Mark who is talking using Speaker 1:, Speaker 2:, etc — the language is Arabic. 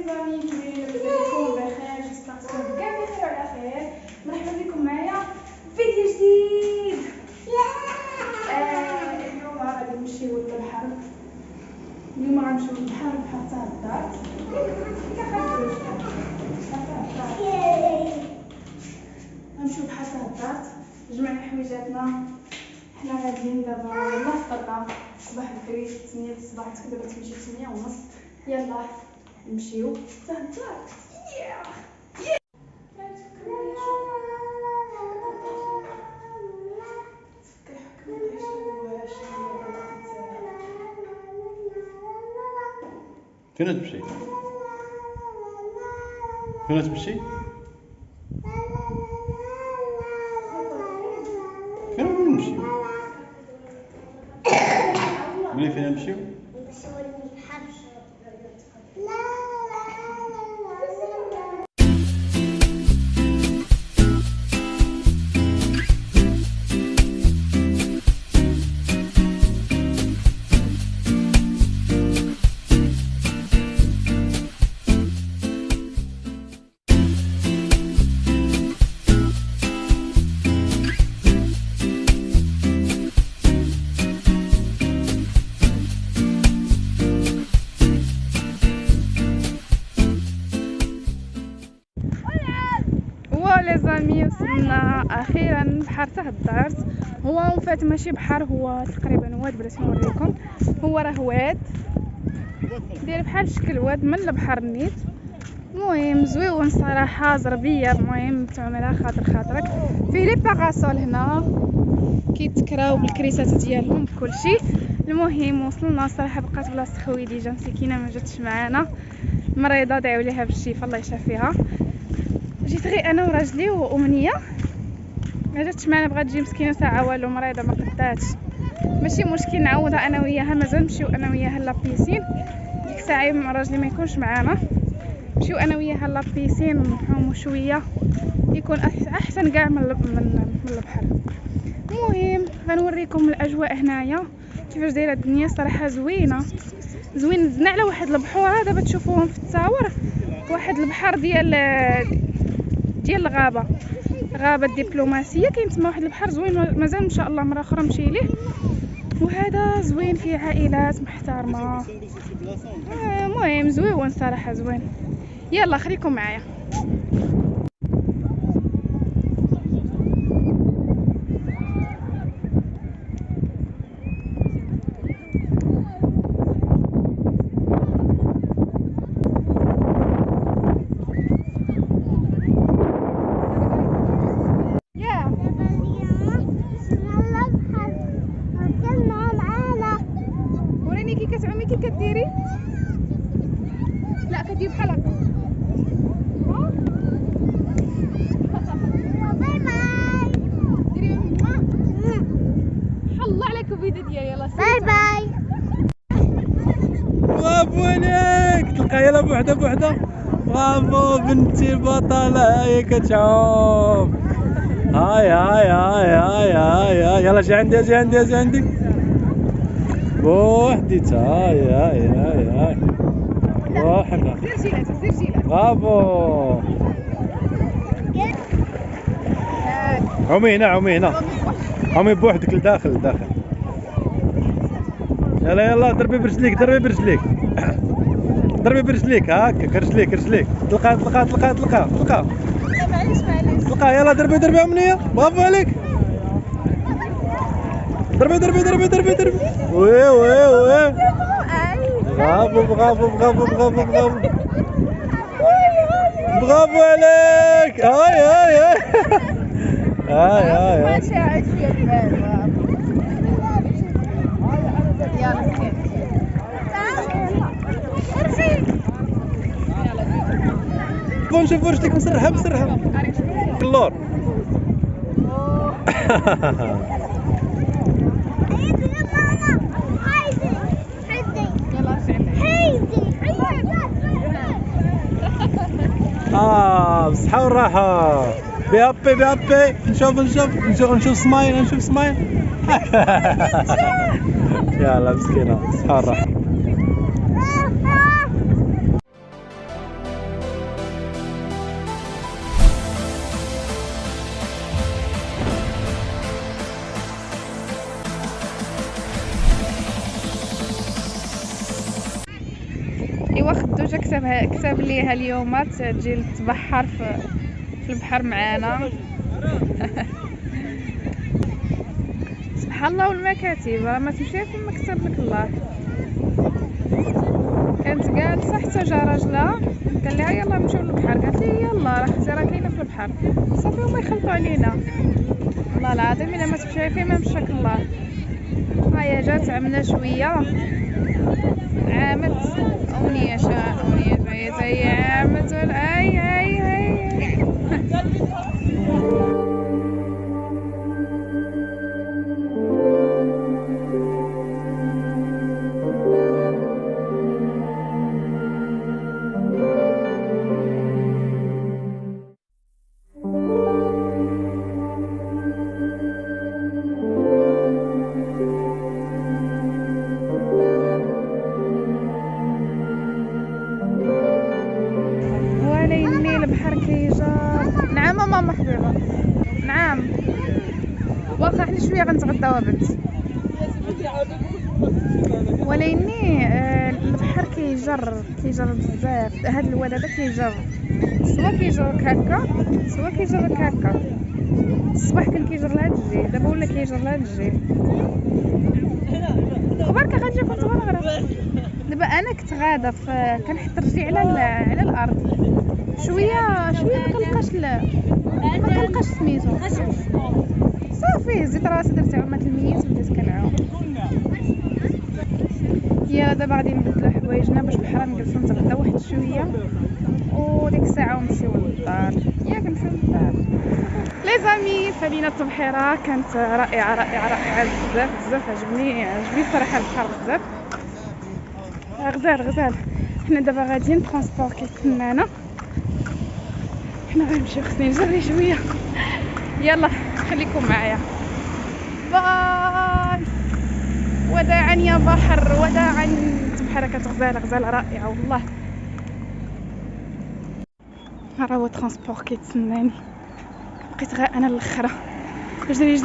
Speaker 1: زامي كيفاش لاباس عليكم؟ بخير، جيسبر تكونوا كاع بخير وعلى خير. مرحبا بكم معايا في فيديو جديد. اليوم غادي نمشيو للبحر. اليوم غنمشيو للبحر حتى الدار. غنمشيو حتى الدار، جمعنا حويجاتنا، حنا غاديين دابا يلاه فطرنا صباح بكري 8 الصباح، دابا تمشي 8:30. يلا نمشيو حتى الدار.
Speaker 2: فين تمشي؟ فين تمشي؟ فين نمشيو؟ قولي فين نمشيو؟
Speaker 1: لي زامي وصلنا اخيرا بحر تهدرت. هو فات ماشي بحر، هو تقريبا واد، بلاتي نوريكم. هو راه واد داير بحال شكل واد من البحر النيت. المهم زويون صراحه، زربيه. المهم تعملها خاطرك. فيه لي باغاسول هنا كيتكراو بالكريسات ديالهم بكلشي. المهم وصلنا صراحه، بقات بلاصه خويديجه مسكينه ما جاتش معانا، مريضه، دعيو ليها بالشفاء الله يشافيها. جيت غير انا وراجلي وامنيه، ما جاتش معنا، بغات تجي مسكينه ساعه والو، مريضه ما قداتش. ماشي مشكل، نعوضها انا وياها، مازال نمشيو انا وياها لابيسين. ديك الساعه راجلي ما يكونش معانا، نمشيو انا وياها لابيسين ونحومو شويه، يكون احسن كاع من البحر. المهم غنوريكم الاجواء هنايا كيفاش دايره الدنيا. صراحه زوين. زدنا على واحد البحوره دابا تشوفوهم في التصاور، واحد البحر ديال الغابه الدبلوماسيه. كاين تما واحد البحر زوين، مازال ان شاء الله مره اخرى نمشي ليه. وهذا زوين، فيه عائلات محترمه. المهم زوين صراحه، زوين. يلا خليكم معايا. كتعومي كي كديري؟ لا كدير بحال هكا. باي باي. ديري حلا عليك الفيديو ديالي. يلا باي باي.
Speaker 2: برافو عليك، تلقى يلا بوحده. برافو بنتي بطلة، هي كتعوم. هاي يلا جي عندي بوحديتها. هاي بوحدها.
Speaker 1: زير جيلاتك.
Speaker 2: برافو. عومي هنا عومي بوحدك لداخل. يلا ضربي برجليك. هاكا رجليك. طلقها.
Speaker 1: معليش.
Speaker 2: طلقها. يلا ضربي امنيه. برافو عليك. ضربي. وي. برافو. برافو عليك. هاي.
Speaker 1: ماشي عاد فيا البال. يلا مسكين.
Speaker 2: نشوف رجليك مسرحه. كلور. بصحة والراحة. بيابي. نشوف سمايل. يلا مسكينة، بصحة والراحة.
Speaker 1: ايوا خدو جا كتب ليها اليوم تجي تبحر في البحر معانا. سبحان الله والمكاتب راه ما تمشي فين ما كتب لك الله. كانت جالسه حتى جا راجلها قال لها يلا نمشيو للبحر، قالت لي يلا راه اختي راه كاينه في البحر. صافي هما يخلطوا علينا والله العظيم الا ما تمشي فين ما مشاك الله. هيا جات عملنا شويه عامت اونيه جايه هي عامت هاي البحر كيجار. نعم ماما حبيبه، نعم واخا حنا شويه غنتغداو بنت. وليني البحر كيجر بزاف. هاد الواد هذا كيجر، سوا كيجرك هكا سوا كيجرك هكا. الصباح كان كيجر لهاد الجهه، دابا ولا كيجر لهاد الجهه. خبارك غنجي كنت غنغرق. دابا انا كنت غاده كنحط رجلي على الارض شويه ما كنلقاش سميتو. صافي زيت راسي درت عمات الميت بديت كنعوم. يا دابا غادي نبدلو حوايجنا باش بحال نجلسو نتغداو واحد شويه وديك الساعه ونمشيو للدار. ياك نمشيو للدار لي زامي. فمدينة البحيره كانت رائعه بزاف عجبني الصراحه البحر بزاف. غزال حنا دابا غاديين ترونسبور كيتسنانا. حنا غنمشيو خصني نجري شويه. يلا خليكم معايا. باي. وداعا يا بحر وداعا. بحيره كانت غزال رائعه والله. ها هو ترونسبور كيتسناني. بقيت غير انا الاخره. جري